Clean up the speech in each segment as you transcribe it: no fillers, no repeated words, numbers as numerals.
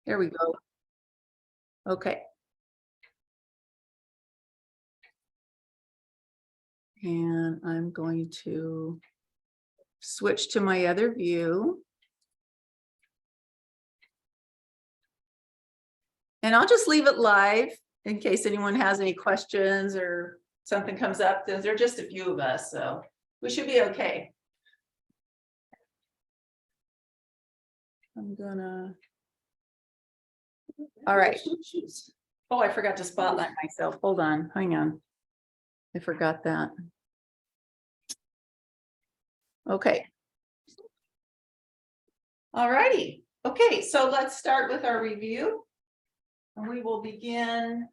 There we go. Okay. And I'm going to switch to my other view. And I'll just leave it live in case anyone has any questions or something comes up. There are just a few of us, so we should be okay. I'm gonna. All right. Oh, I forgot to spotlight myself. Hold on, hang on. I forgot that. Okay. All righty. Okay, so let's start with our review. And we will begin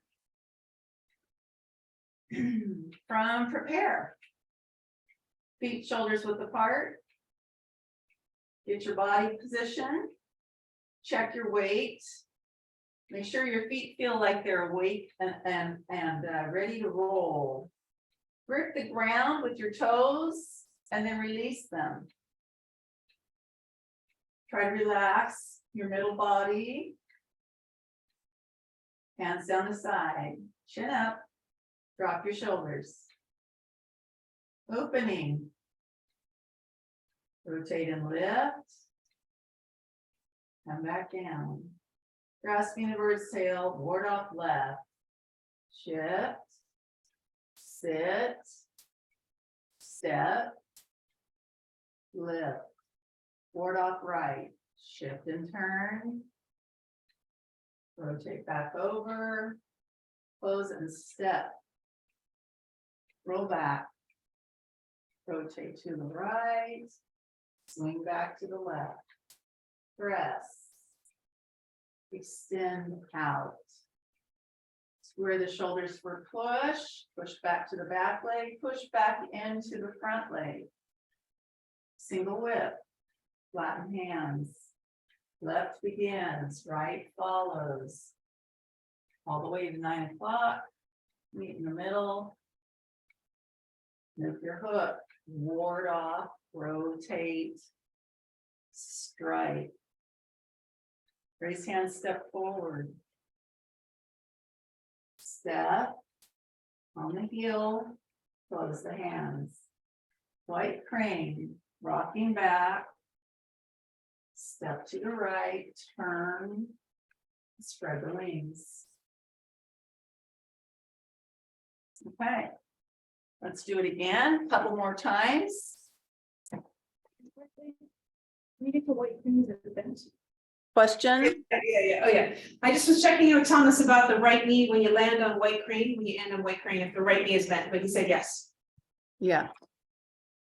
from prepare. Feet, shoulders width apart. Get your body position. Check your weight. Make sure your feet feel like they're awake and ready to roll. Grip the ground with your toes and then release them. Try to relax your middle body. Hands down the side, chin up, drop your shoulders. Opening. Rotate and lift. Come back down. Grasping the bird's tail, ward off left. Shift. Sit. Step. Lift. Ward off right. Shift and turn. Rotate back over. Close and step. Roll back. Rotate to the right. Swing back to the left. Press. Extend out. Square the shoulders for push. Push back to the back leg. Push back into the front leg. Single whip. Flatten hands. Left begins. Right follows. All the way to 9 o'clock. Meet in the middle. Move your hook. Ward off. Rotate. Strike. Raise hand, step forward. Step on the heel, close the hands. White crane, rocking back. Step to the right, turn, spread the wings. Okay, let's do it again, a couple more times. We get to white things at the bench. Question? Yeah. Oh, yeah. I just was checking, you were telling us about the right knee when you land on white crane, when you end on white crane, if the right knee is bent, but you said yes. Yeah.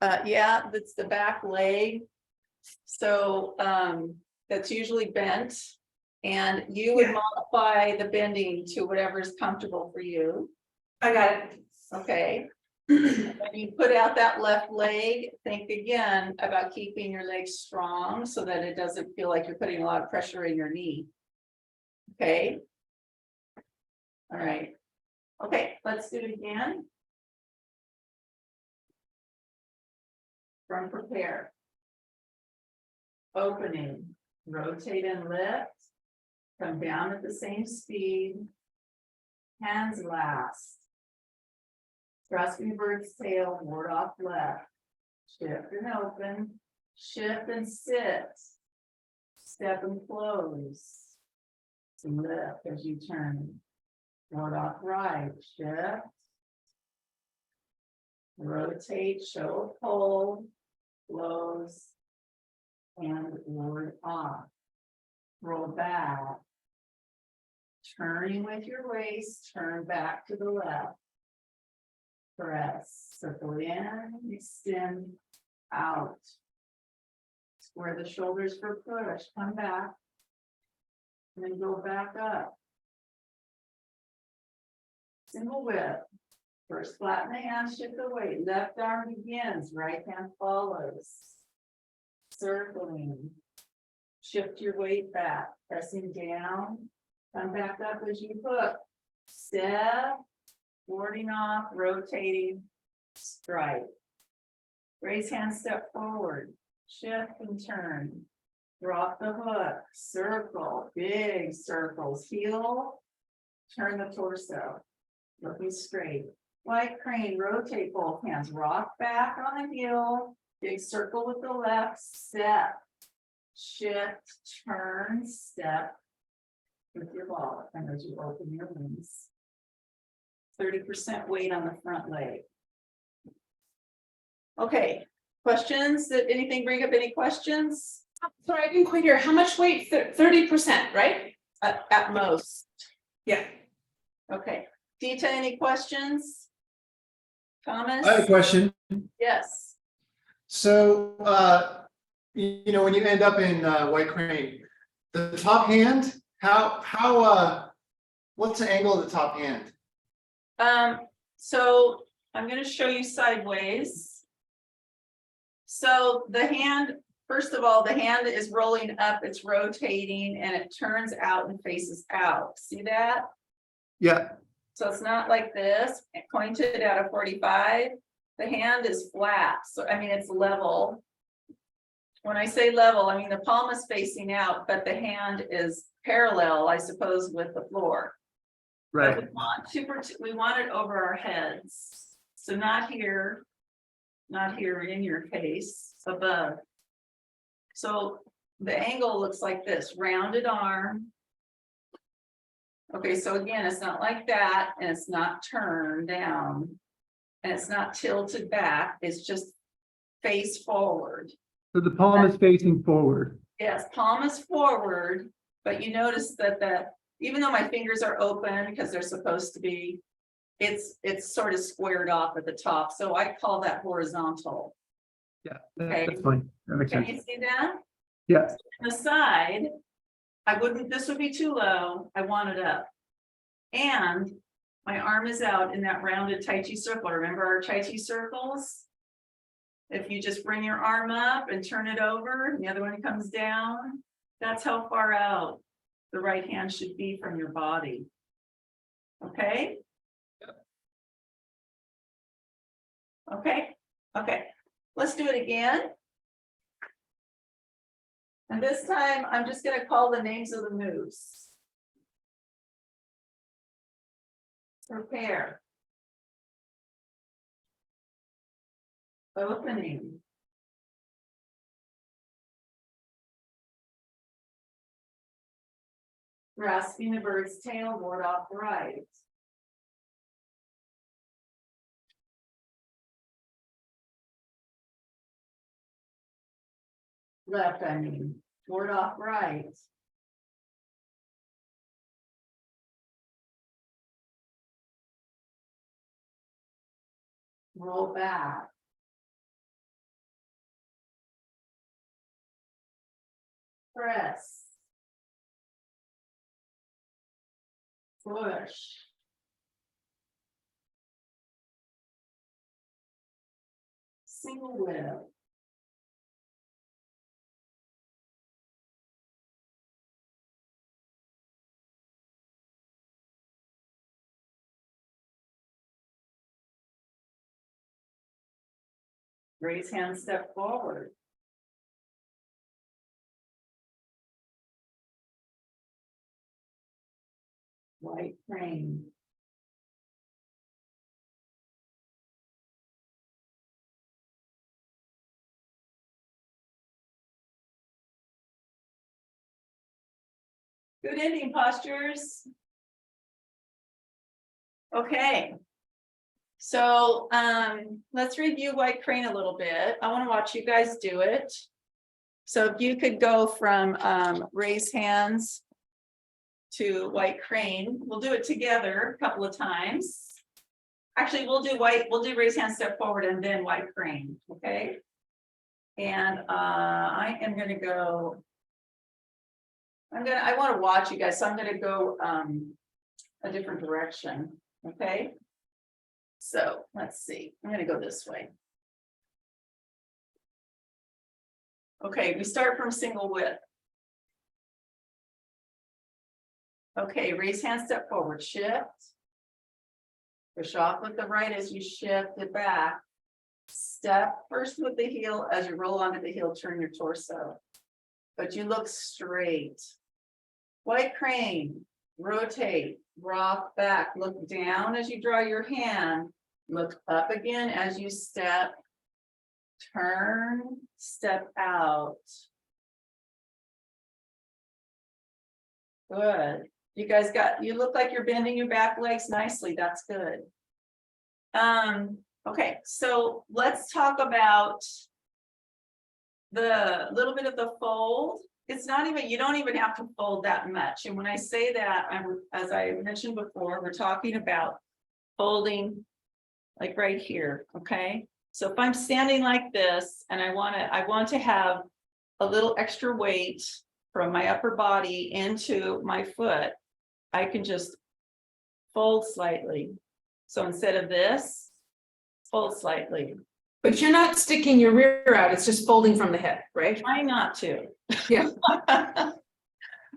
Yeah, that's the back leg. So that's usually bent. And you would modify the bending to whatever is comfortable for you. I got it. Okay. When you put out that left leg, think again about keeping your leg strong so that it doesn't feel like you're putting a lot of pressure in your knee. Okay. All right. Okay, let's do it again. From prepare. Opening, rotate and lift. Come down at the same speed. Hands last. Grasping bird's tail, ward off left. Shift and open. Shift and sit. Step and close. Lift as you turn. Ward off right. Shift. Rotate, show a pole. Close. And ward off. Roll back. Turning with your waist, turn back to the left. Press, circle in, extend out. Square the shoulders for push, come back. And then go back up. Single whip. First flatten the hands, shift the weight. Left arm begins, right hand follows. Circling. Shift your weight back, pressing down. Come back up as you hook. Step. Warding off, rotating, strike. Raise hand, step forward. Shift and turn. Drop the hook, circle, big circles, heel, turn the torso, looking straight. White crane, rotate both hands, rock back on the heel, big circle with the left, step, shift, turn, step with your ball, and as you open your wings. 30% weight on the front leg. Okay, questions? Did anything bring up any questions? Sorry, I didn't quite hear, how much weight? 30%, right? At most. Yeah. Okay, Dita, any questions? Thomas? I have a question. Yes. So, you know, when you end up in White Crane, the top hand, what's the angle of the top hand? So I'm going to show you sideways. So the hand, first of all, the hand is rolling up, it's rotating, and it turns out and faces out. See that? Yeah. So it's not like this, pointed at a 45. The hand is flat, so I mean, it's level. When I say level, I mean the palm is facing out, but the hand is parallel, I suppose, with the floor. But we want it over our heads. So not here in your face, above. So the angle looks like this, rounded arm. Okay, so again, it's not like that, and it's not turned down, and it's not tilted back, it's just face forward. So the palm is facing forward. Yes, palm is forward, but you notice that even though my fingers are open because they're supposed to be, it's sort of squared off at the top. So I call that horizontal. Yeah, Okay. that's fine. That makes Can sense. you see that? Yeah, On the side, this would be too low. I want it up. And my arm is out in that rounded Tai Chi circle. Remember our Tai Chi circles? If you just bring your arm up and turn it over, and the other one comes down, that's how far out the right hand should be from your body. Okay? Okay, okay. Let's do it again. And this time, I'm just going to call the names of the moves. Prepare. Opening. Grasping the bird's tail, ward off right. Left, I mean, ward off right. Roll back. Press. Push. Single whip. Raise hand, step forward. White crane. Good ending postures. Okay. So let's review white crane a little bit. I want to watch you guys do it. So if you could go from raise hands to white crane, we'll do it together a couple of times. Actually, we'll do raise hand, step forward, and then white crane. Okay. And I am going to go. I want to watch you guys, so I'm going to go a different direction. Okay. So let's see. I'm going to go this way. Okay, we start from single whip. Okay, raise hand, step forward, shift. Push off with the right as you shift it back. Step first with the heel as you roll onto the heel, turn your torso. but you look straight. White crane, rotate, rock back, look down as you draw your hand, look up again as you step, turn, step out. Good. You guys you look like you're bending your back legs nicely. That's good. Okay, so let's talk about the little bit of the fold. It's not even, you don't even have to fold that much. And when I say that, as I mentioned before, we're talking about folding like right here, okay? So if I'm standing like this and I want to have a little extra weight from my upper body into my foot, I can just fold slightly. So instead of this, fold slightly. But you're not sticking your rear out, it's just folding from the hip, right? Try not to. Yeah.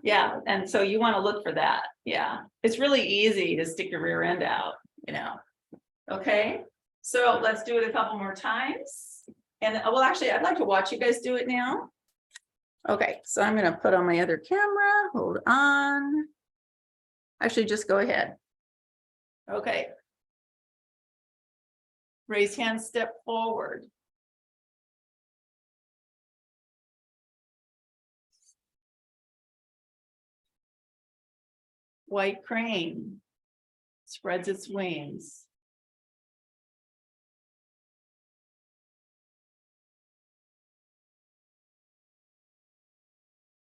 Yeah, and so you want to look for that. Yeah, it's really easy to stick your rear end out, you know. Okay, so let's do it a couple more times. And well, actually, I'd like to watch you guys do it now. Okay, so I'm going to put on my other camera. Hold on. Actually, just go ahead. Okay. Raise hand, step forward. White crane spreads its wings.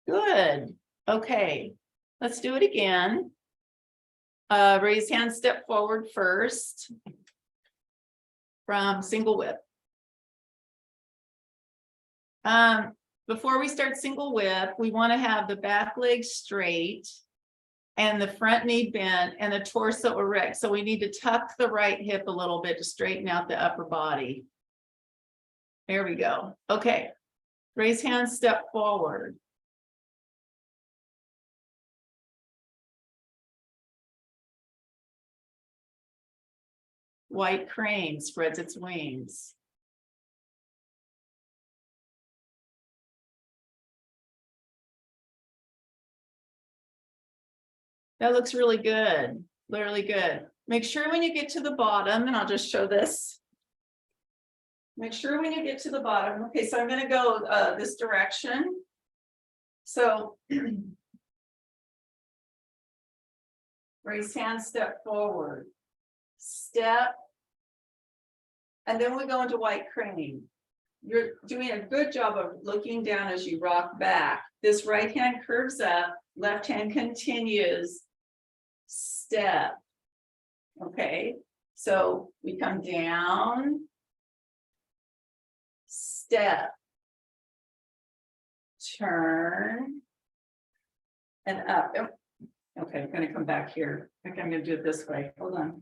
Good. Okay, let's do it again. Raise hand, step forward first. From single whip. Before we start single whip, we want to have the back leg straight and the front knee bent and the torso erect. So we need to tuck the right hip a little bit to straighten out the upper body. There we go. Okay. Raise hand, step forward. White crane spreads its wings. That looks really good, really good. Make sure when you get to the bottom, and I'll just show this. Make sure when you get to the bottom, okay, so I'm gonna go this direction. So raise hand, step forward. Step, and then we go into white crane. You're doing a good job of looking down as you rock back. This right hand curves up, left hand continues. Step. Okay, so we come down. Step. Turn. And up. Okay, I'm going to come back here. Okay, I'm going to do it this way. Hold on.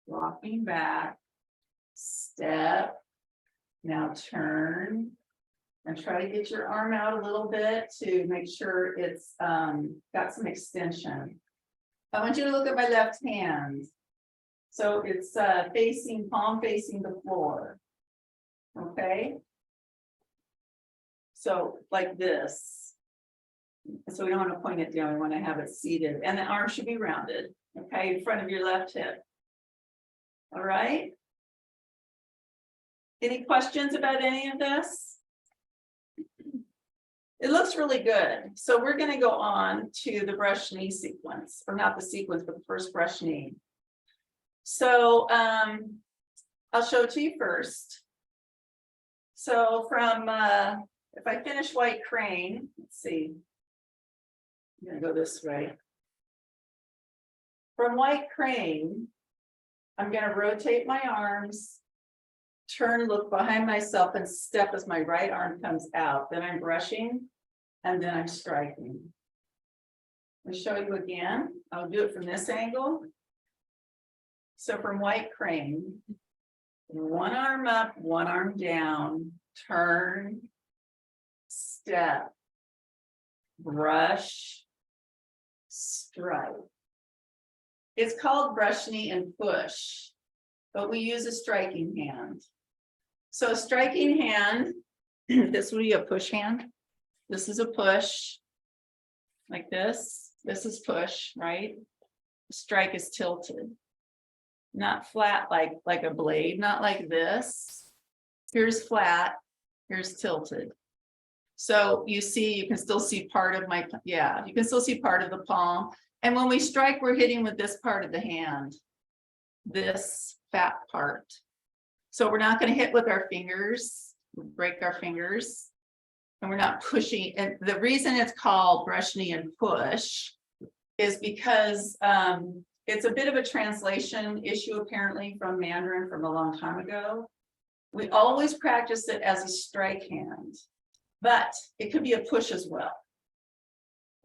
Walking back, step, now turn, and try to get your arm out a little bit to make sure it's got some extension. I want you to look at my left hand. So it's facing, palm facing the floor. Okay. So like this. So we don't want to point it down, we want to have it seated, and the arm should be rounded, okay, in front of your left hip. All right. Any questions about any of this? It looks really good. So we're going to go on to the brush knee sequence, or not the sequence, but the first brush knee. So I'll show it to you first. So from, if I finish white crane, let's see. I'm going to go this way. From white crane, I'm going to rotate my arms, turn, look behind myself, and step as my right arm comes out. Then I'm brushing, and then I'm striking. I'll show you again. I'll do it from this angle. So from white crane, one arm up, one arm down, turn, step, brush, strike. It's called brush knee and push. but we use a striking hand. So a striking hand, this would be a push hand. This is a push. Like this is push, right? Strike is tilted. Not flat like a blade, not like this. Here's flat, here's tilted. So you see, you can still see part of my, yeah, you can still see part of the palm. And when we strike, we're hitting with this part of the hand, this fat part. So we're not going to hit with our fingers, break our fingers, and we're not pushing. And the reason it's called brush knee and push is because it's a bit of a translation issue, apparently, from Mandarin from a long time ago. We always practice it as a strike hand, but it could be a push as well.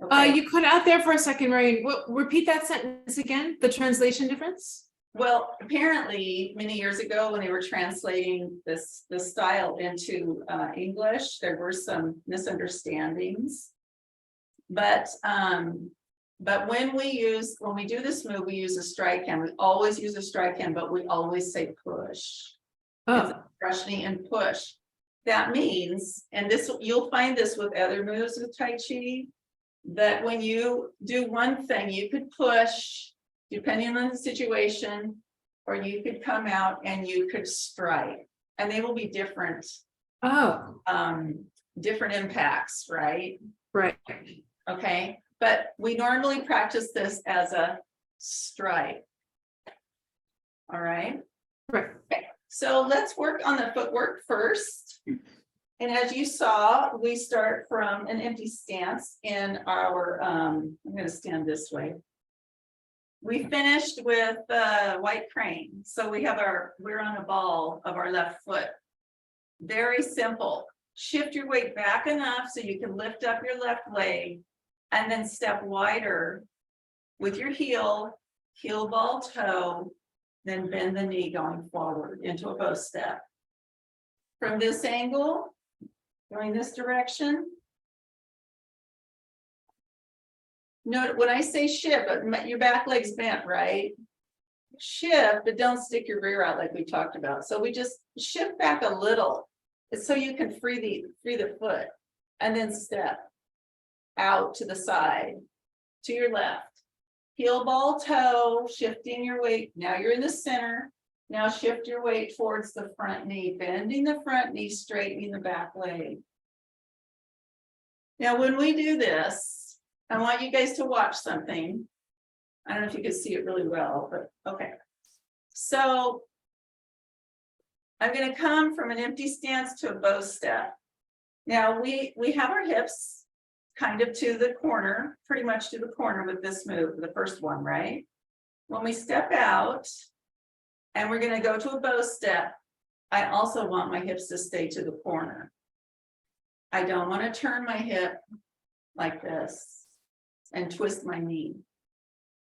Okay. You cut out there for a second, Marian. Repeat that sentence again, the translation difference? Well, apparently, many years ago, when they were translating this style into English, there were some misunderstandings. But when we do this move, we use a strike hand. We always use a strike hand, but we always say push. It's a brush knee and push. That means, and this you'll find this with other moves with Tai Chi, that when you do one thing, you could push, depending on the situation, or you could come out and you could strike, and they will be different. Different impacts, right? Right. Okay, but we normally practice this as a strike. All right. Right. Okay. So let's work on the footwork first. And as you saw, we start from an empty stance in our, I'm going to stand this way. We finished with white crane. So we're on a ball of our left foot. Very simple. Shift your weight back enough so you can lift up your left leg and then step wider with your heel ball toe, then bend the knee going forward into a bow step. From this angle, going this direction. Note when I say shift, your back leg's bent, right? Shift, but don't stick your rear out like we talked about. So we just shift back a little so you can free the foot, and then step out to the side, to your left. Heel ball toe, shifting your weight. Now you're in the center. Now shift your weight towards the front knee, bending the front knee, straightening the back leg. Now, when we do this, I want you guys to watch something. I don't know if you can see it really well, but okay. So I'm going to come from an empty stance to a bow step. Now we have our hips kind of to the corner, pretty much to the corner with this move, the first one, right? When we step out and we're going to go to a bow step, I also want my hips to stay to the corner. I don't want to turn my hip like this and twist my knee.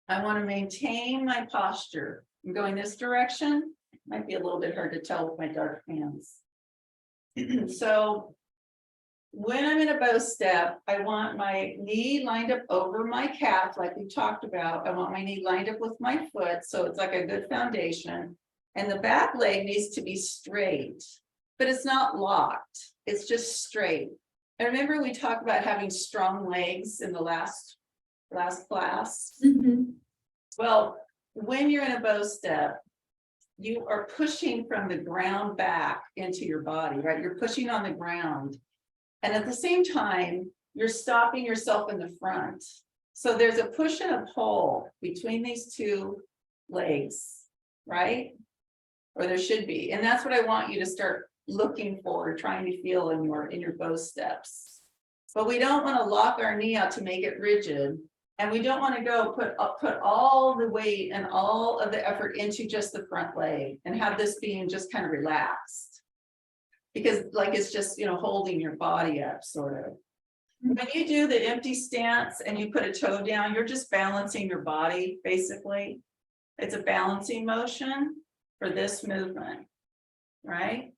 I want to maintain my posture. I'm going this direction. Might be a little bit hard to tell with my dark hands. So when I'm in a bow step, I want my knee lined up over my calf, like we talked about. I want my knee lined up with my foot, so it's like a good foundation. And the back leg needs to be straight, but it's not locked. It's just straight. And remember, we talked about having strong legs in the last class. Mm-hmm. Well, when you're in a bow step, you are pushing from the ground back into your body, right? You're pushing on the ground. And at the same time, you're stopping yourself in the front. So there's a push and a pull between these two legs, right? Or there should be. And that's what I want you to start looking for, trying to feel in your bow steps. But we don't want to lock our knee out to make it rigid. And we don't want to go put all the weight and all of the effort into just the front leg and have this being just kind of relaxed. Because like it's just, holding your body up sort of. When you do the empty stance and you put a toe down, you're just balancing your body, basically. It's a balancing motion for this movement, right?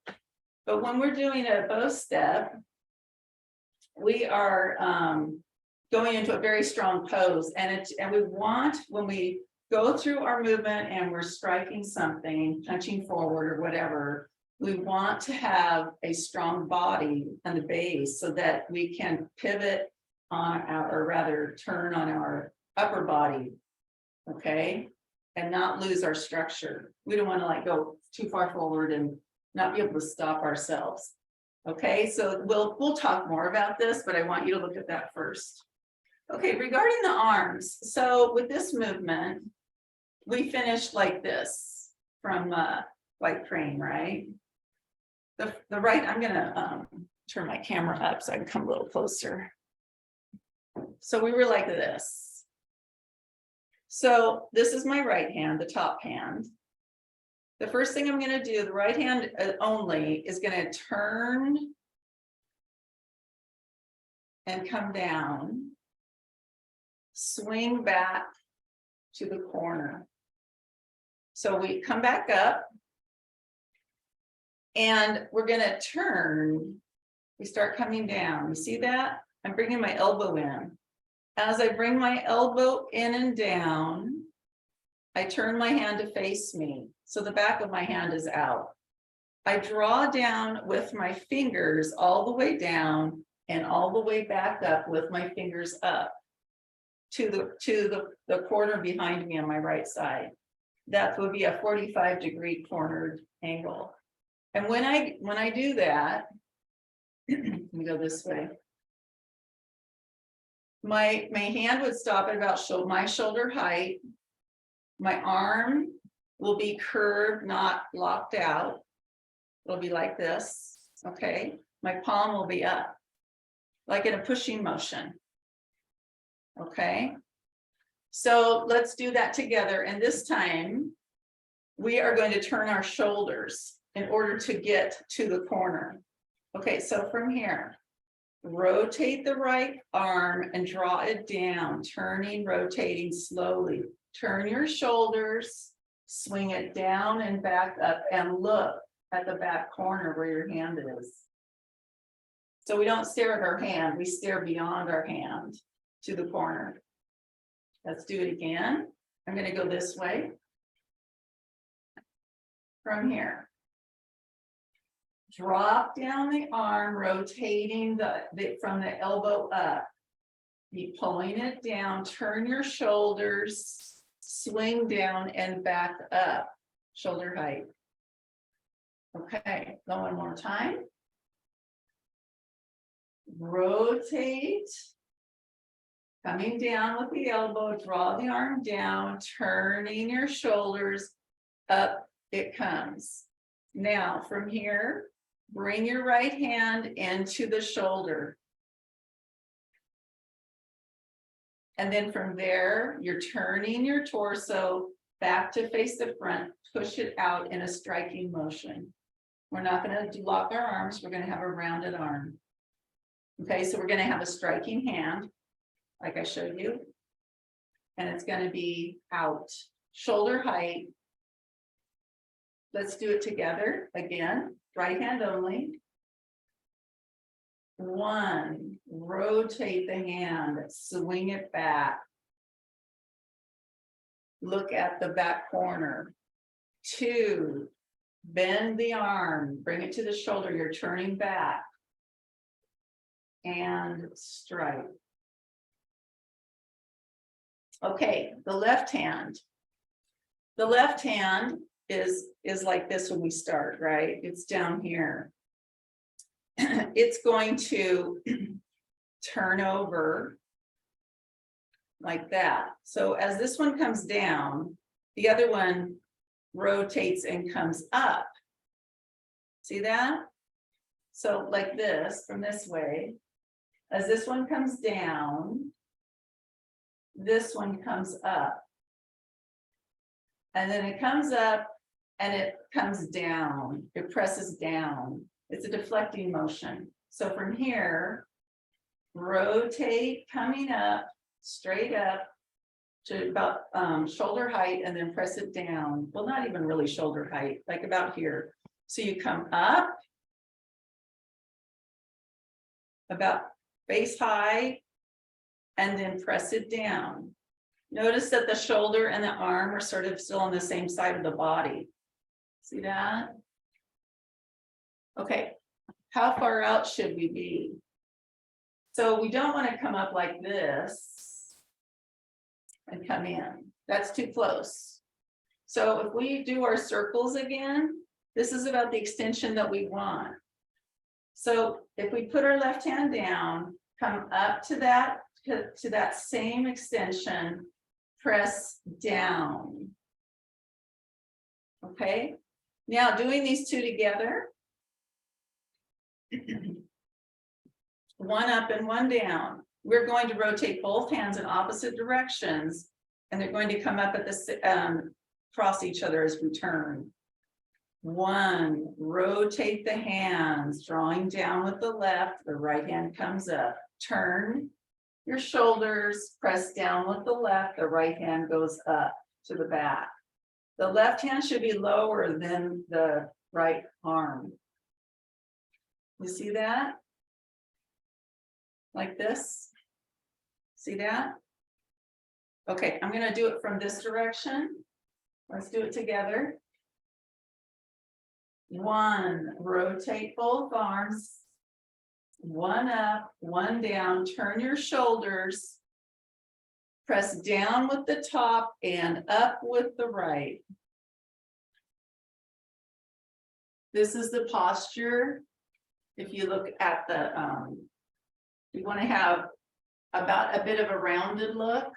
But when we're doing a bow step, we are going into a very strong pose, and we want, when we go through our movement and we're striking something, punching forward or whatever, we want to have a strong body on the base so that we can pivot on our, or rather turn on our upper body. Okay, and not lose our structure. We don't want to like go too far forward and not be able to stop ourselves. Okay, so we'll talk more about this, but I want you to look at that first. Okay, regarding the arms, so with this movement, we finished like this from white crane, right? The right, I'm gonna turn my camera up so I can come a little closer. So we were like this. So this is my right hand, the top hand. The first thing I'm gonna do, the right hand only, is gonna turn and come down, swing back to the corner. So we come back up and we're gonna turn. We start coming down. You see that? I'm bringing my elbow in. As I bring my elbow in and down, I turn my hand to face me. So the back of my hand is out. I draw down with my fingers all the way down and all the way back up with my fingers up to the corner behind me on my right side. That would be a 45-degree cornered angle. And when I do that, let me go this way. My hand would stop at about my shoulder height. My arm will be curved, not locked out. It'll be like this, okay? My palm will be up, like in a pushing motion. Okay, so let's do that together. And this time, we are going to turn our shoulders in order to get to the corner. Okay, so from here, rotate the right arm and draw it down, turning, rotating slowly. Turn your shoulders, swing it down and back up, and look at the back corner where your hand is. So we don't stare at our hand, we stare beyond our hand to the corner. Let's do it again. I'm going to go this way. From here. Drop down the arm, rotating from the elbow up. Be pulling it down, turn your shoulders, swing down and back up, shoulder height. Okay, go one more time. Rotate, coming down with the elbow, draw the arm down, turning your shoulders, up it comes. Now from here, bring your right hand into the shoulder. And then from there, you're turning your torso back to face the front, push it out in a striking motion. We're not going to lock our arms, we're going to have a rounded arm. Okay, so we're going to have a striking hand, like I showed you. And it's going to be out, shoulder height. Let's do it together again, right hand only. 1, rotate the hand, swing it back. Look at the back corner. 2, bend the arm, bring it to the shoulder, you're turning back. And strike. Okay, the left hand. The left hand is like this when we start, right? It's down here. It's going to turn over like that. So as this one comes down, the other one rotates and comes up. See that? So like this, from this way, as this one comes down, this one comes up. And then it comes up and it comes down, it presses down. It's a deflecting motion. So from here, rotate, coming up, straight up to about shoulder height, and then press it down. Well, not even really shoulder height, like about here. So you come up, about face high, and then press it down. Notice that the shoulder and the arm are sort of still on the same side of the body. See that? Okay, how far out should we be? So we don't want to come up like this and come in. That's too close. So if we do our circles again, this is about the extension that we want. So if we put our left hand down, come up to that same extension, press down. Okay, now doing these two together, one up and one down. We're going to rotate both hands in opposite directions, and they're going to come up at the cross each other as we turn. One, rotate the hands, drawing down with the left, the right hand comes up. Turn your shoulders, press down with the left, the right hand goes up to the back. The left hand should be lower than the right arm. You see that? Like this? See that? Okay, I'm gonna do it from this direction. Let's do it together. One, rotate both arms. One up, one down, turn your shoulders. Press down with the top and up with the right. This is the posture. If you look at the, we want to have about a bit of a rounded look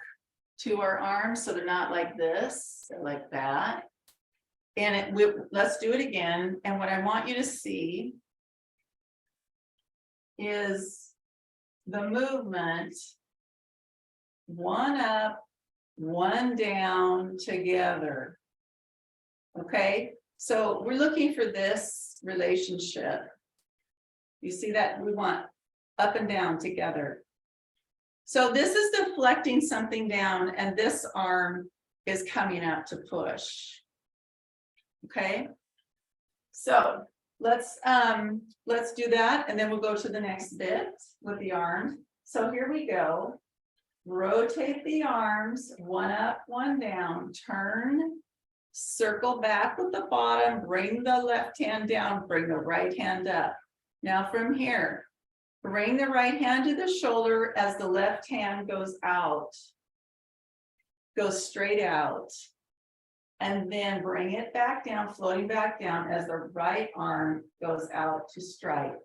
to our arms, so they're not like this, they're like that. And let's do it again. And what I want you to see is the movement, one up, one down together. Okay, so we're looking for this relationship. You see that? We want up and down together. So this is deflecting something down, and this arm is coming up to push. Okay, so let's do that, and then we'll go to the next bit with the arms. So here we go. Rotate the arms, one up, one down, turn, circle back with the bottom, bring the left hand down, bring the right hand up. Now from here, bring the right hand to the shoulder as the left hand goes out. Go straight out. And then bring it back down, floating back down as the right arm goes out to strike.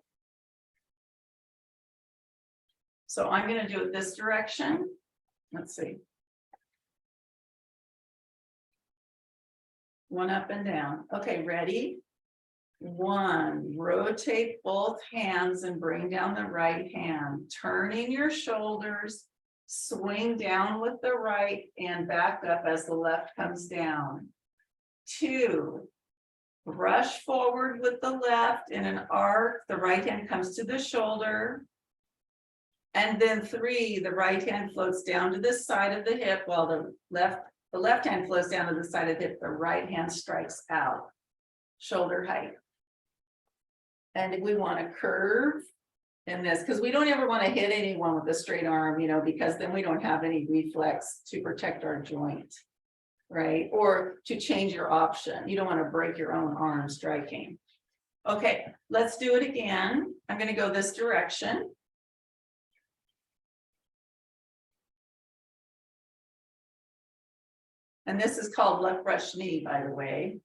So I'm going to do it this direction. Let's see. One up and down. Okay, ready? One, rotate both hands and bring down the right hand, turning your shoulders, swing down with the right and back up as the left comes down. Two, brush forward with the left in an arc, the right hand comes to the shoulder. And then three, the right hand floats down to the side of the hip while the left hand floats down to the side of the hip, the right hand strikes out, shoulder height. And we want to curve in this, because we don't ever want to hit anyone with a straight arm, you know, because then we don't have any reflex to protect our joint, right? Or to change your option. You don't want to break your own arm striking. Okay, let's do it again. I'm going to go this direction. And this is called left brush knee, by the way.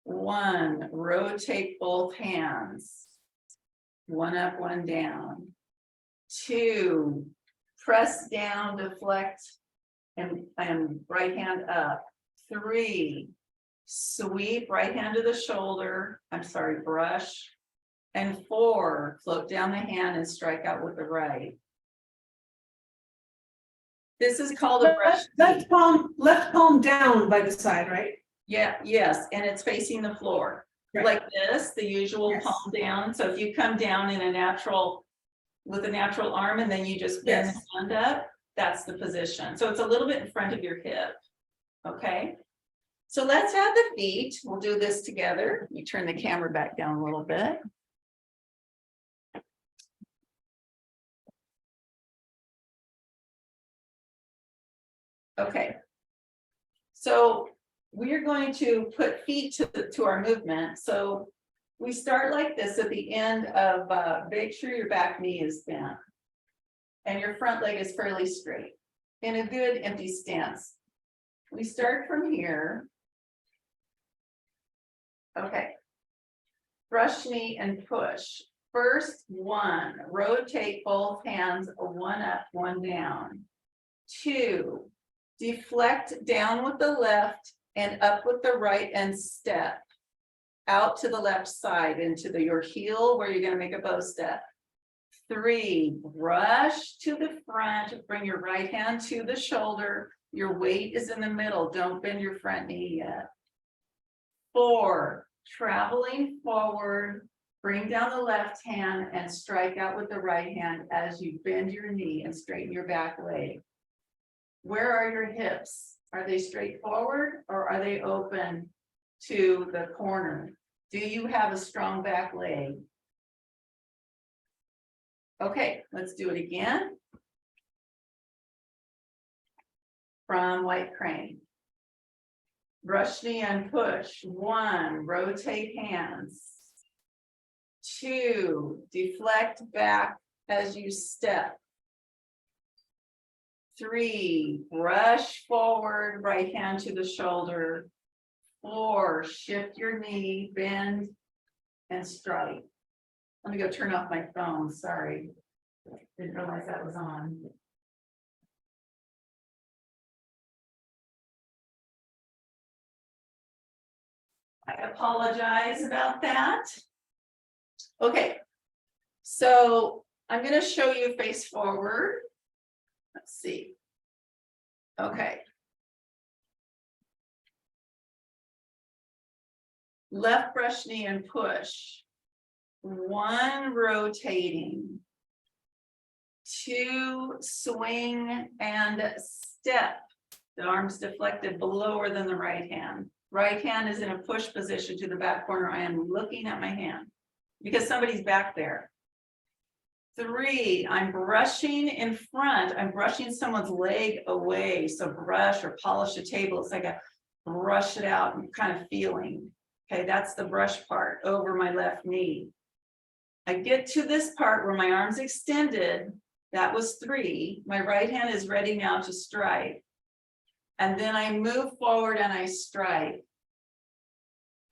One, rotate both hands. One up, one down. Two, press down, deflect, and right hand up. Three, sweep, right hand to the shoulder. Brush. And four, float down the hand and strike out with the right. This is called a brush. Left palm down by the side, right? Yeah, yes, and it's facing the floor. Right. Like this, the usual Yes. palm down. So if you come down in with a natural arm and then you just bend Yes. the hand up, that's the position. So it's a little bit in front of your hip. Okay. So let's have the feet. We'll do this together. Let me turn the camera back down a little bit. Okay. So we're going to put feet to our movement. So we start like this at the end of, make sure your back knee is bent. And your front leg is fairly straight in a good empty stance. We start from here. Okay. Brush knee and push. First one, rotate both hands, one up, one down. Two, deflect down with the left and up with the right and step out to the left side into your heel where you're going to make a bow step. Three, brush to the front, bring your right hand to the shoulder. Your weight is in the middle. Don't bend your front knee yet. Four, traveling forward, bring down the left hand and strike out with the right hand as you bend your knee and straighten your back leg. Where are your hips? Are they straight forward or are they open to the corner? Do you have a strong back leg? Okay, let's do it again. From white crane. Brush knee and push. One, rotate hands. Two, deflect back as you step. Three, brush forward, right hand to the shoulder. Four, shift your knee, bend, and strike. Let me go turn off my phone, sorry. Didn't realize that was on. I apologize about that. Okay, so I'm going to show you face forward. Let's see. Okay. Left brush knee and push. One, rotating. Two, swing and step. The arms deflected lower than the right hand. Right hand is in a push position to the back corner. I am looking at my hand because somebody's back there. Three, I'm brushing in front. I'm brushing someone's leg away. So brush or polish a table. It's like a brush it out and kind of feeling. Okay, that's the brush part over my left knee. I get to this part where my arm's extended. That was three. My right hand is ready now to strike. And then I move forward and I strike.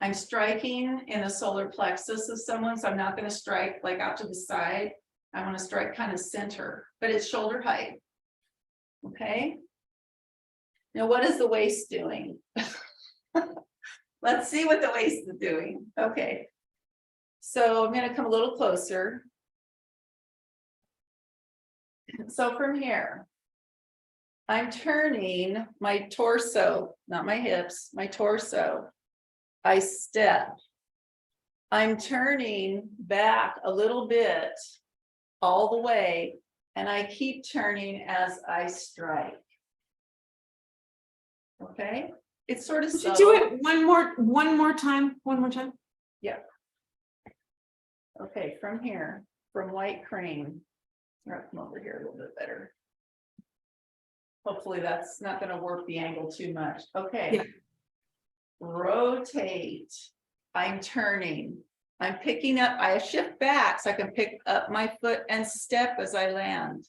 I'm striking in the solar plexus of someone, so I'm not going to strike like out to the side. I want to strike kind of center, but it's shoulder height. Okay. Now, what is the waist doing? Let's see what the waist is doing. Okay. So I'm going to come a little closer. So from here, I'm turning my torso, not my hips, my torso. I step. I'm turning back a little bit all the way, and I keep turning as I strike. Okay, it's sort of Could subtle. you do it one more time? Yeah. Okay, from here, from white crane. I'll come over here a little bit better. Hopefully that's not going to warp the angle too much. Okay. Yeah. Rotate. I'm turning. I'm picking up. I shift back so I can pick up my foot and step as I land.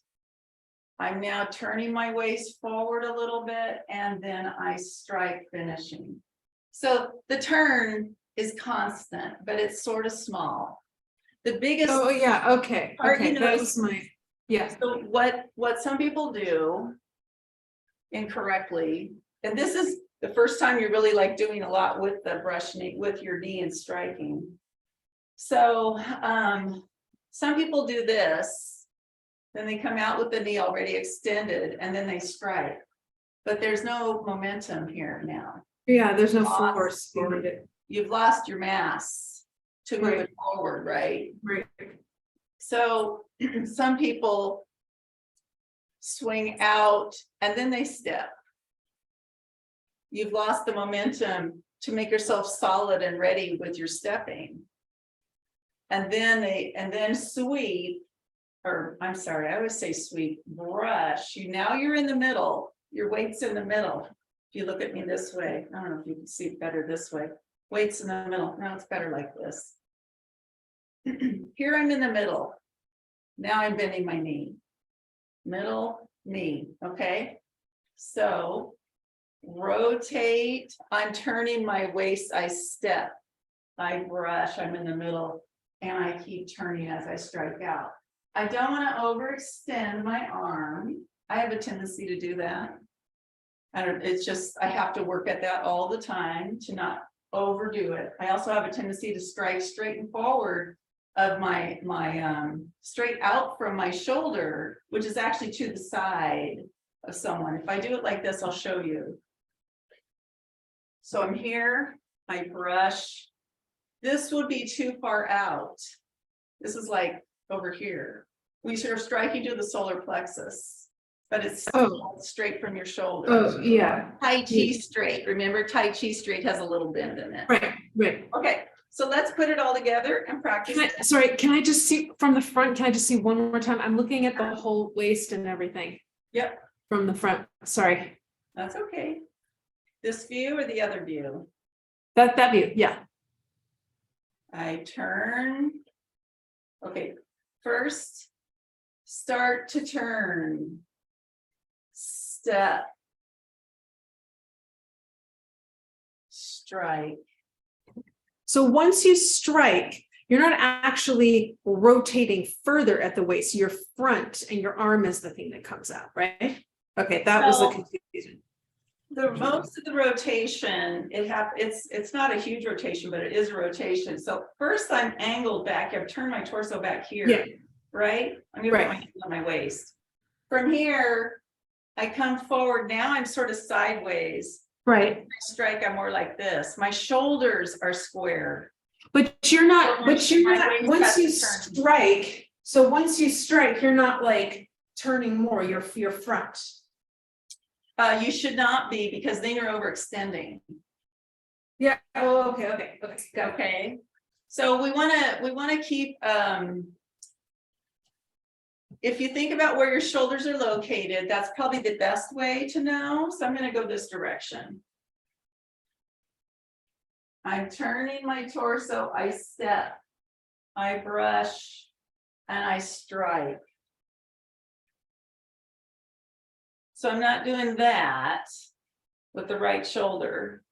I'm now turning my waist forward a little bit and then I strike, finishing. So the turn is constant, but it's sort of small. The biggest. Oh yeah, okay. Part, Okay, you know, that was my, yeah. So what some people do incorrectly, and this is the first time you're really like doing a lot with the brush knee, with your knee and striking. So some people do this, then they come out with the knee already extended and then they strike, but there's no momentum here now. Yeah, there's no force behind it. You've lost your mass to move it forward, right? Right. So some people swing out and then they step. You've lost the momentum to make yourself solid and ready with your stepping. And then sweep, or I'm sorry, I always say sweep, brush. Now you're in the middle. Your weight's in the middle. If you look at me this way, I don't know if you can see it better this way. Weight's in the middle. Now it's better like this. Here I'm in the middle. Now I'm bending my knee. Middle knee, okay? So rotate, I'm turning my waist, I step, I brush, I'm in the middle, and I keep turning as I strike out. I don't want to overextend my arm. I have a tendency to do that. It's just, I have to work at that all the time to not overdo it. I also have a tendency to strike straight and forward of my straight out from my shoulder, which is actually to the side of someone. If I do it like this, I'll show you. So I'm here, I brush. This would be too far out. This is like over here. We sort of strike you to the solar plexus, but it's straight from your shoulder. Oh, yeah. Tai Chi straight. Remember, Tai Chi straight has a little bend in it. Right. Okay, so let's put it all together and practice. Can I just see from the front? Can I just see one more time? I'm looking at the whole waist and everything. Yep. From the front. Sorry. That's okay. This view or the other view? That view, yeah. I turn. Okay, first, start to turn. Step. Strike. So once you strike, you're not actually rotating further at the waist. Your front and your arm is the thing that comes out, right? Okay, that was the confusion. The most of the rotation, it's not a huge rotation, but it is a rotation. So first I'm angled back. I've turned my torso back here. Yeah. Right? I'm gonna put my hand on my waist. From here, I come forward. Now I'm sort of sideways. Right. I strike, I'm more like this. My shoulders are square. But you're not, once you strike, you're not like turning more, your front. You should not be, because then you're overextending. Yeah. Oh, okay. Got it. Okay. So we want to keep, if you think about where your shoulders are located, that's probably the best way to know. So I'm going to go this direction. I'm turning my torso, I step, I brush, and I strike. So I'm not doing that with the right shoulder.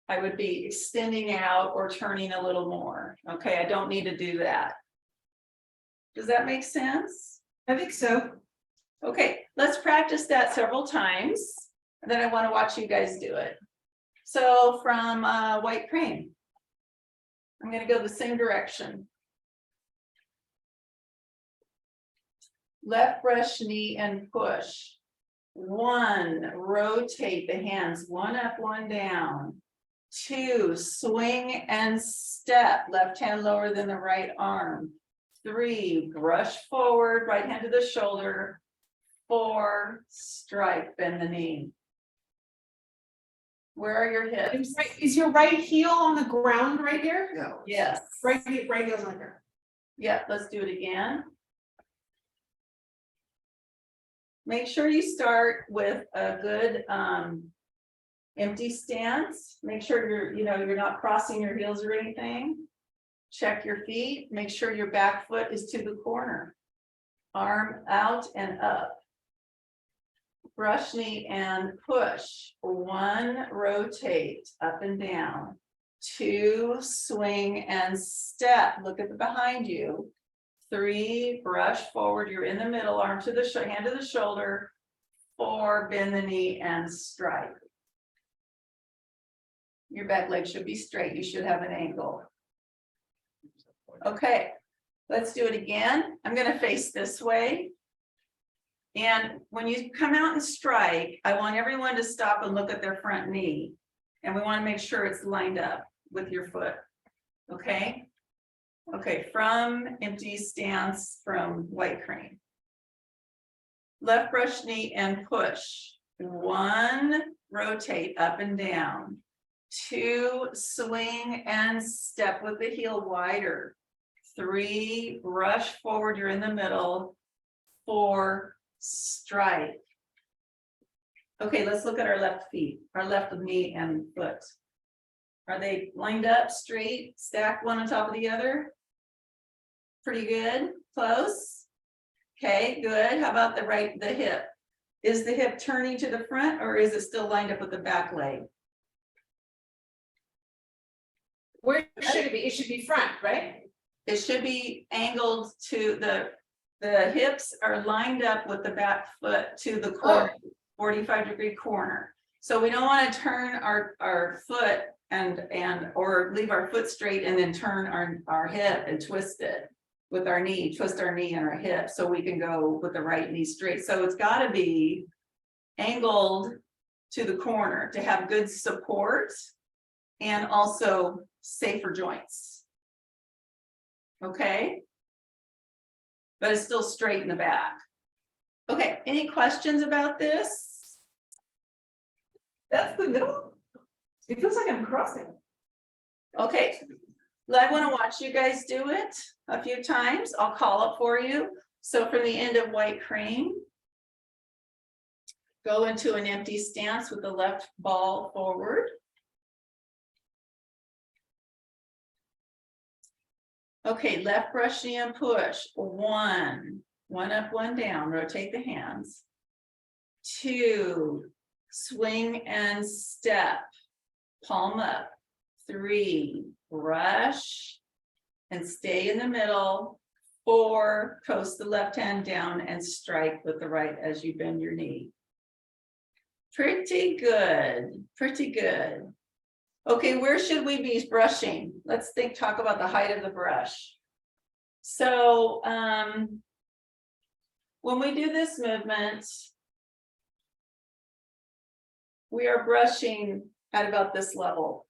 I would be extending out or turning a little more. Okay, I don't need to do that. Does that make sense? I think so. Okay, let's practice that several times. And then I want to watch you guys do it. So from white crane, I'm going to go the same direction. Left brush, knee, and push. 1, rotate the hands, 1 up, 1 down. 2, swing and step, left hand lower than the right arm. 3, brush forward, right hand to the shoulder. 4, strike, bend the knee. Where are your hips? Is your right heel on the ground right here? Yeah. Yes. Right heel's on here. Yeah, let's do it again. Make sure you start with a good empty stance. Make sure you're not crossing your heels or anything. Check your feet. Make sure your back foot is to the corner. Arm out and up. Brush knee and push. 1, rotate up and down. 2, swing and step. Look at the behind you. 3, brush forward. You're in the middle. Arm to the hand to the shoulder. 4, bend the knee and strike. Your back leg should be straight. You should have an angle. Okay, let's do it again. I'm going to face this way. And when you come out and strike, I want everyone to stop and look at their front knee. And we want to make sure it's lined up with your foot. Okay? Okay, from empty stance from white crane. Left brush knee and push. 1, rotate up and down. 2, swing and step with the heel wider. 3, brush forward, you're in the middle. 4, strike. Okay, let's look at our left feet, our left knee and foot. Are they lined up, straight, stacked one on top of the other? Pretty good, close. Okay, good. How about the hip? Is the hip turning to the front or is it still lined up with the back leg? Where should it be? It should be front, right? It should be angled to the hips are lined up with the back foot to the corner, 45-degree corner. So we don't want to turn our foot or leave our foot straight and then turn our hip and twist it with our knee, twist our knee and our hip so we can go with the right knee straight. So it's got to be angled to the corner to have good support and also safer joints. Okay. But it's still straight in the back. Okay, any questions about this? That's the middle. It feels like I'm crossing. Okay, I want to watch you guys do it a few times. I'll call it for you. So from the end of white crane, go into an empty stance with the left ball forward. Okay, left brush knee and push. One up, one down, rotate the hands. 2, swing and step, palm up. 3, brush and stay in the middle. 4, coast the left hand down and strike with the right as you bend your knee. Pretty good, pretty good. Okay, where should we be brushing? Let's talk about the height of the brush. So when we do this movement, we are brushing at about this level.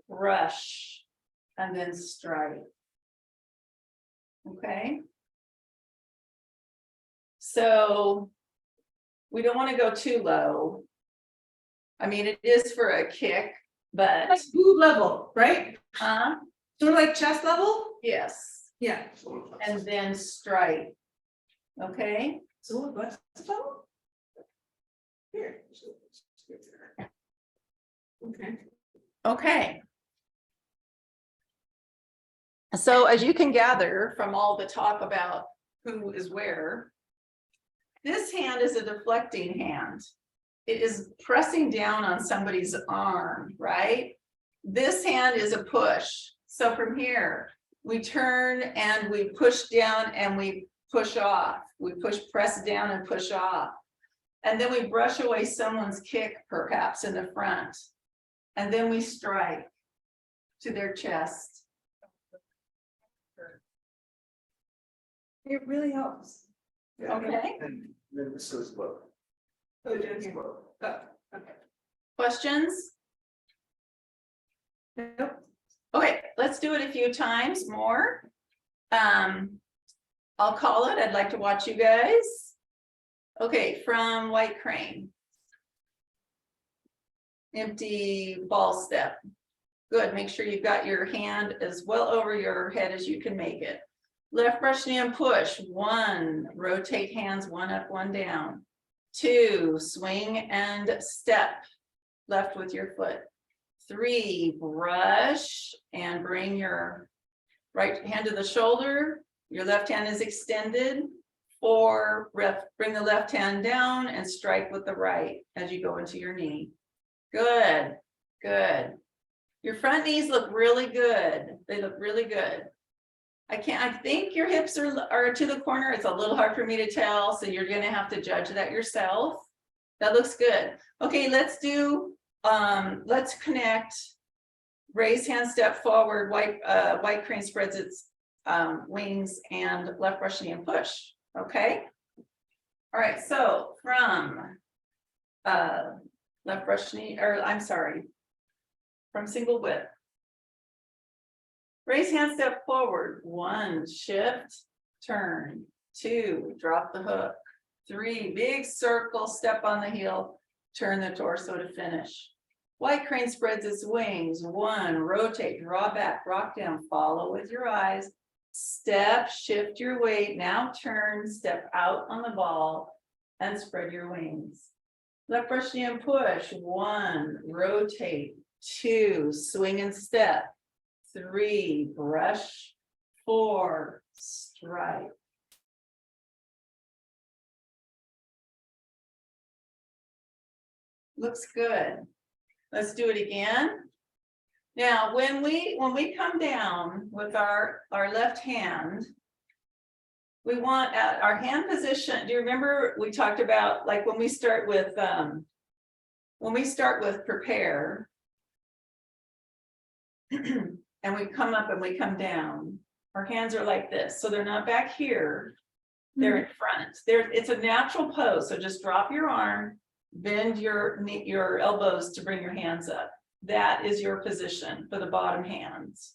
Brush and then strike. Okay. So we don't want to go too low. I mean, it is for a kick, but Like boob level, right? Sort of like chest level? yes, Yeah. and then strike. Okay. So what breast level? Here. Okay. Okay. So as you can gather from all the talk about who is where, this hand is a deflecting hand. It is pressing down on somebody's arm, right? This hand is a push. So from here, we turn and we push down and we push off. We press down and push off. And then we brush away someone's kick, perhaps in the front. And then we strike to their chest. It really helps. Okay. And then this goes low. Oh, down here. Oh, okay. Questions? Nope. Okay, let's do it a few times more. I'll call it. I'd like to watch you guys. Okay, from white crane. Empty ball step. Good, make sure you've got your hand as well over your head as you can make it. Left brush knee and push. 1, rotate hands, 1 up, 1 down. 2, swing and step, left with your foot. 3, brush and bring your right hand to the shoulder. Your left hand is extended. 4, bring the left hand down and strike with the right as you go into your knee. Good, good. Your front knees look really good. They look really good. I think your hips are to the corner. It's a little hard for me to tell, so you're gonna have to judge that yourself. That looks good. Okay, let's do, let's connect. Raise hand, step forward, white crane spreads its wings and left brush knee and push, okay? All right, so from left brush knee, or I'm sorry, from single whip. Raise hand, step forward. 1, shift, turn. 2, drop the hook. 3, big circle, step on the heel, turn the torso to finish. White crane spreads its wings. 1, rotate, draw back, rock down, follow with your eyes. Step, shift your weight, now turn, step out on the ball. and spread your wings. Left brush knee and push. 1, rotate. 2, swing and step. 3, brush. 4, strike. Looks good. Let's do it again. Now, when we come down with our left hand, we want our hand position. Do you remember we talked about like when we start with prepare and we come up and we come down, our hands are like this. So they're not back here. They're in front. It's a natural pose. So just drop your arm, bend your elbows to bring your hands up. That is your position for the bottom hands,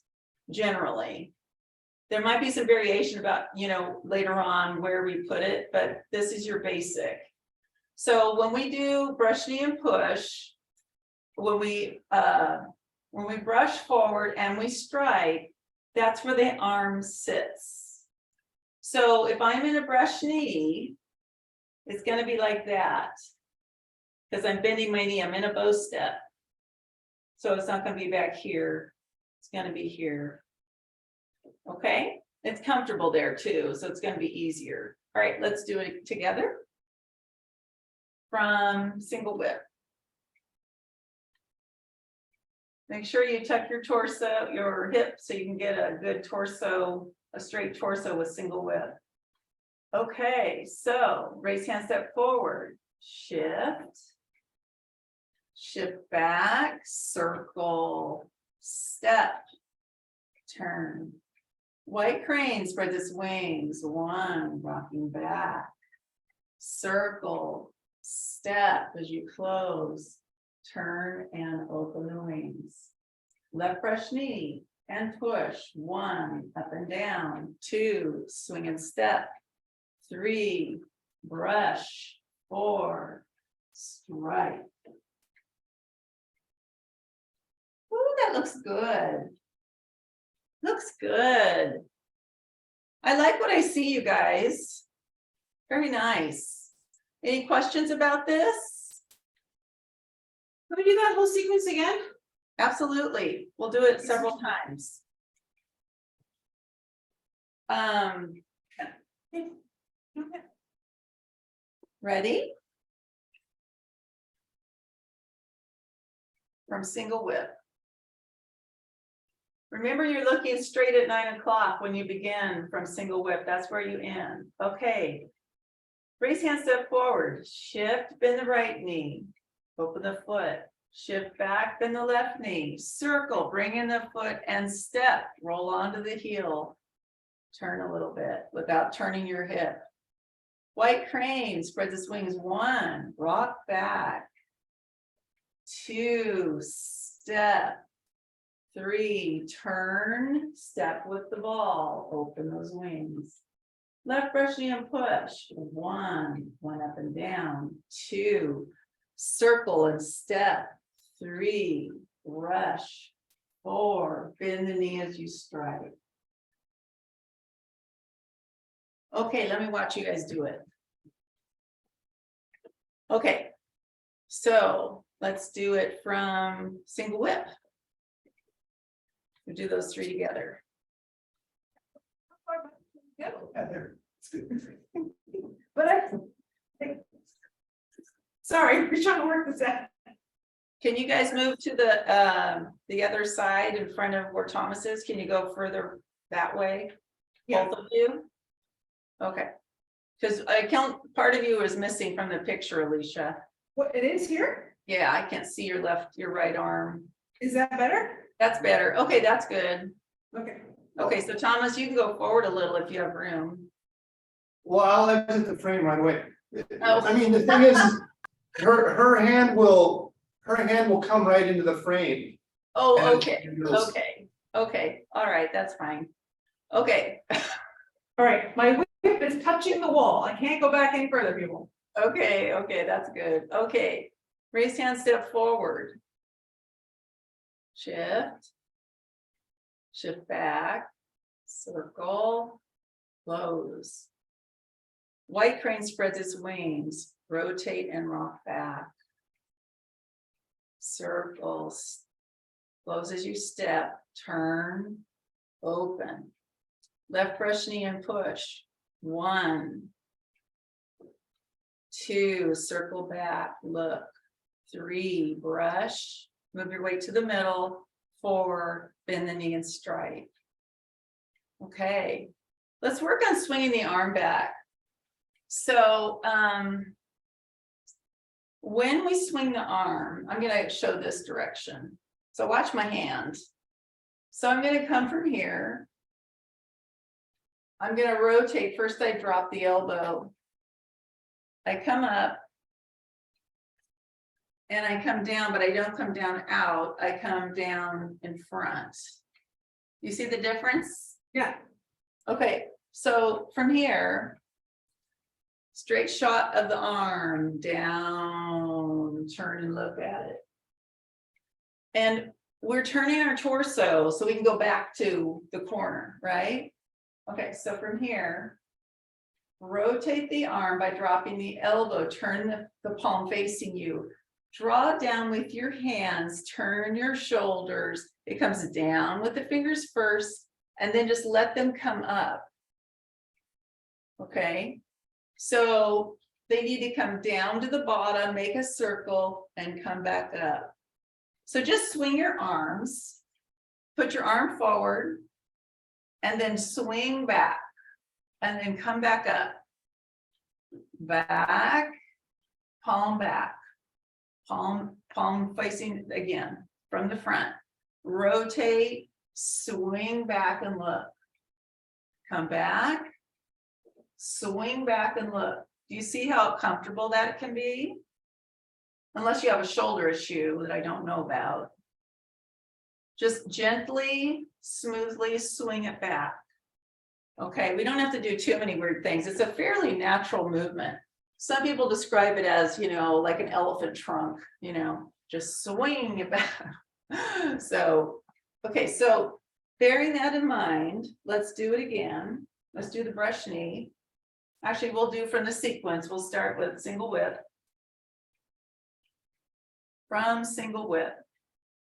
generally. There might be some variation about, later on where we put it, but this is your basic. So when we do brush knee and push, when we brush forward and we strike, that's where the arm sits. So if I'm in a brush knee, it's going to be like that because I'm bending my knee. I'm in a bow step. So it's not going to be back here. It's going to be here. Okay, it's comfortable there too. So it's going to be easier. All right, let's do it together. From single whip. Make sure you tuck your torso, your hip, so you can get a good torso, a straight torso with single whip. Okay, so raise hand, step forward, shift. Shift back, circle, step, turn. White crane, spread its wings. 1, rocking back. Circle, step as you close. Turn and open the wings. Left brush knee and push. 1, up and down. 2, swing and step. 3, brush. 4, strike. Ooh, that looks good. Looks good. I like what I see, you guys. Very nice. Any questions about this? Can we do that whole sequence again? Absolutely. We'll do it several times. Ready? From single whip. Remember, you're looking straight at 9 o'clock when you begin from single whip. That's where you end. Okay. Raise hand, step forward. Shift, bend the right knee. Open the foot. Shift back, bend the left knee. Circle, bring in the foot and step. Roll onto the heel. Turn a little bit without turning your hip. White crane, spread the wings. 1, rock back. 2, step. 3, turn, step with the ball, open those wings. Left brush knee and push. 1 up and down. 2, circle and step. 3, brush. 4, bend the knee as you strike. Okay, let me watch you guys do it. Okay, so let's do it from single whip. We'll do those 3 together. Sorry, we're trying to work this out. Can you guys move to the other side in front of where Thomas is? Can you go further that way? Yeah. Both of you? Okay. Because I count part of you is missing from the picture, Alicia. What, it is here? Yeah, I can't see your right arm. Is that better? That's better. Okay, that's good. Okay. Okay, so Thomas, you can go forward a little if you have room. Well, I'll exit the frame right away. Oh. I mean, the thing is, her hand will come right into the frame. Oh, And okay, it goes- okay, okay. All right, that's fine. Okay, All right, my whip is touching the wall. I can't go back any further, people. okay, okay, that's good. Okay, raise hand, step forward. Shift. Shift back, circle, close. White crane spreads its wings. rotate and rock back. Circles, close as you step, turn, open. Left brush knee and push. 1, 2, circle back, look. 3, brush, move your weight to the middle. 4, bend the knee and strike. Okay, let's work on swinging the arm back. So when we swing the arm, I'm going to show this direction. So watch my hand. So I'm going to come from here. I'm going to rotate. First, I drop the elbow. I come up. And I come down, but I don't come down out. I come down in front. You see the difference? Yeah. Okay, so from here, straight shot of the arm, down, turn and look at it. And we're turning our torso so we can go back to the corner, right? Okay, so from here, rotate the arm by dropping the elbow, turn the palm facing you. Draw down with your hands, turn your shoulders. It comes down with the fingers first, and then just let them come up. Okay, so they need to come down to the bottom, make a circle, and come back up. So just swing your arms, put your arm forward, and then swing back, and then come back up. Back, palm back. Palm facing again from the front. Rotate, swing back and look. Come back, swing back and look. Do you see how comfortable that can be? Unless you have a shoulder issue that I don't know about. Just gently, smoothly swing it back. Okay, we don't have to do too many weird things. It's a fairly natural movement. Some people describe it as, like an elephant trunk, just swing it back. So, okay, so bearing that in mind, let's do it again. Let's do the brush knee. Actually, we'll do from the sequence. We'll start with single whip. From single whip,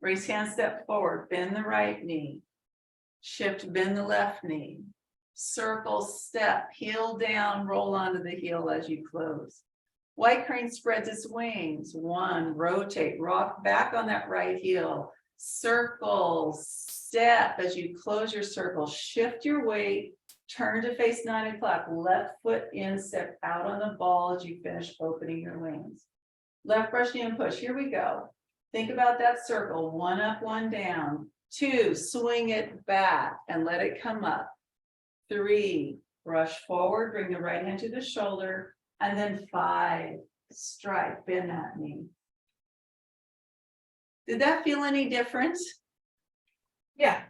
raise hand, step forward, bend the right knee. Shift, bend the left knee. Circle, step, heel down, roll onto the heel as you close. White crane spreads its wings. 1, rotate, rock back on that right heel. Circle, step as you close your circle. Shift your weight, turn to face 9 o'clock. Left foot in, step out on the ball as you finish opening your wings. Left brush knee and push. Here we go. Think about that circle. 1 up, 1 down. 2, swing it back and let it come up. 3, brush forward, bring the right hand to the shoulder, and then 5, strike, bend that knee. Did that feel any different? Yeah.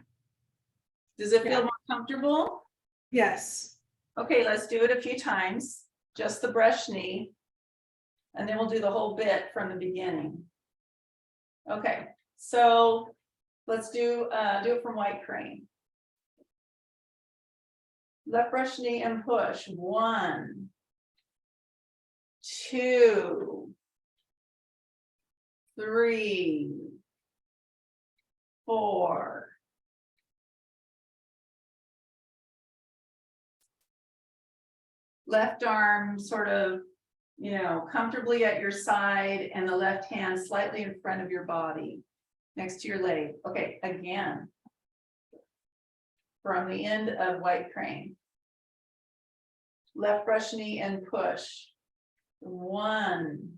Does it feel more comfortable? Yes. Okay, let's do it a few times, just the brush knee, and then we'll do the whole bit from the beginning. Okay, so let's do it from white crane. Left brush knee and push. 1, 2, 3, 4. Left arm sort of, comfortably at your side, and the left hand slightly in front of your body, next to your leg. Okay, again. From the end of white crane. Left brush knee and push. 1,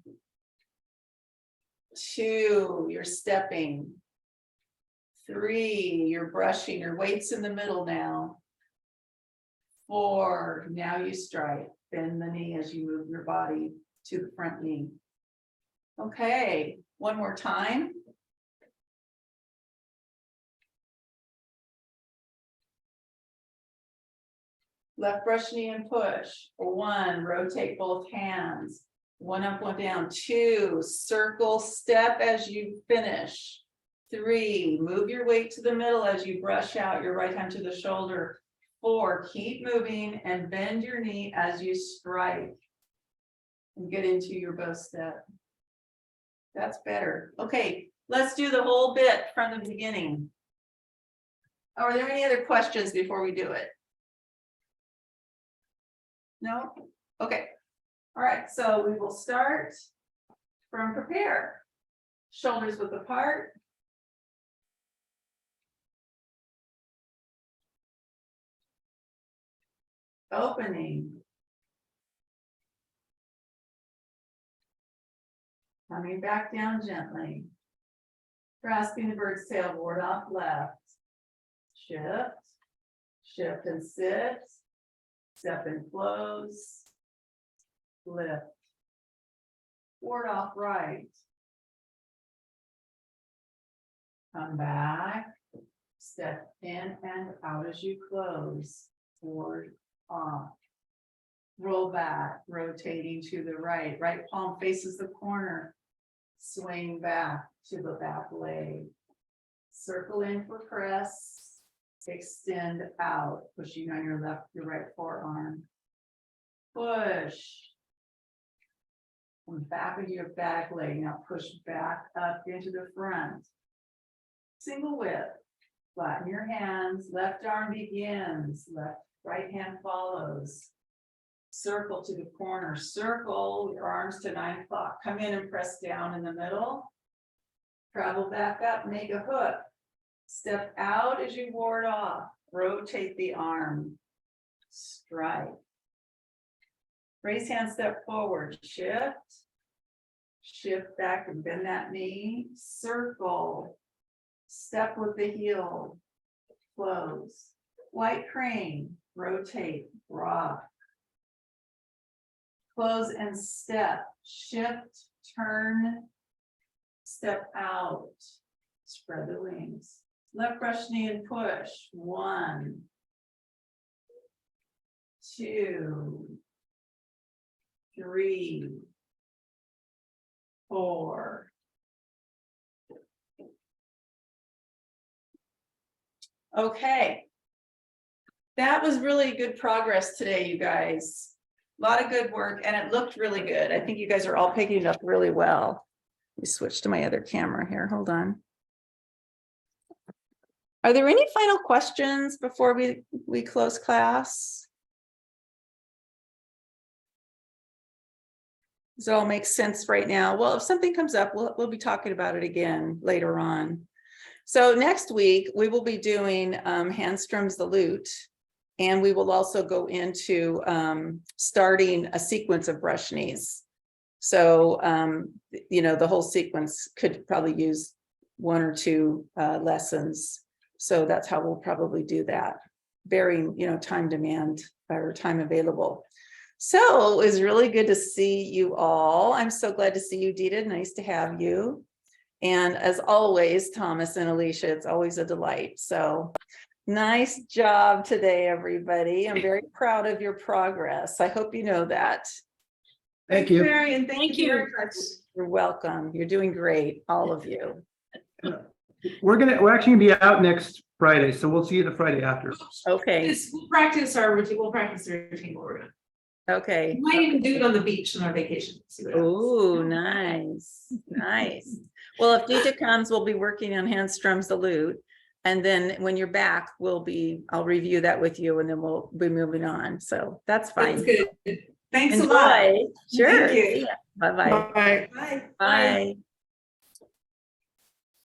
2, you're stepping. 3, you're brushing, your weight's in the middle now. 4, now you strike. Bend the knee as you move your body to the front knee. Okay, one more time. Left brush knee and push. 1, rotate both hands. 1 up, 1 down. 2, circle, step as you finish. 3, move your weight to the middle as you brush out your right hand to the shoulder. 4, keep moving and bend your knee as you strike. And get into your bow step. That's better. Okay, let's do the whole bit from the beginning. Are there any other questions before we do it? No? Okay. All right, so we will start from prepare. Shoulders width apart. Opening. Coming back down gently. Grasping the bird's tail, ward off left. Shift. Shift and sit. Step and close. Lift. Ward off right. Come back. Step in and out as you close. Ward off. Roll back, rotating to the right. Right palm faces the corner. Swing back to the back leg. Circle in for press. Extend out, pushing on your right forearm. Push. From back of your back leg. Now push back up into the front. Single whip. Flatten your hands. Left arm begins. Right hand follows. Circle to the corner, circle your arms to 9 o'clock. Come in and press down in the middle. Travel back up, make a hook. Step out as you ward off. Rotate the arm. Strike. Raise hand, step forward, shift. Shift back and bend that knee. Circle. Step with the heel. Close. White crane. Rotate. Rock. Close and step, shift, turn, step out, spread the wings. Left brush knee and push. 1, 2, 3, 4. Okay. That was really good progress today, you guys. A lot of good work, and it looked really good. I think you guys are all picking it up really well. Let me switch to my other camera here. Hold on. Are there any final questions before we close class? Does it all make sense right now? Well, if something comes up, we'll be talking about it again later on. So next week, we will be doing Hand Strums the Lute. And we will also go into starting a sequence of brush knees. So, you know, the whole sequence could probably use 1 or 2 lessons. So that's how we'll probably do that, varying, you know, time demand or time available. So it was really good to see you all. I'm so glad to see you, Dita. Nice to have you. And as always, Thomas and Alicia, it's always a delight. So nice job today, everybody. I'm very proud of your progress. I hope you know that. Thank you. Marian, thank you very much. You're welcome. You're doing great, all of you. We're actually gonna be out next Friday, so we'll see you the Friday after. Okay, We'll practice our routine. We'll practice the routine. We're gonna. okay. We might even do it on the beach on our vacation. See what happens. Ooh, nice, nice. Well, if Dita comes, we'll be working on Hand Strums the Lute. And then when you're back, I'll review that with you, and then we'll be moving on. So that's fine. That's good. Thanks Enjoy. a lot. Sure. Thank you. Bye-bye. Bye. Bye. Bye.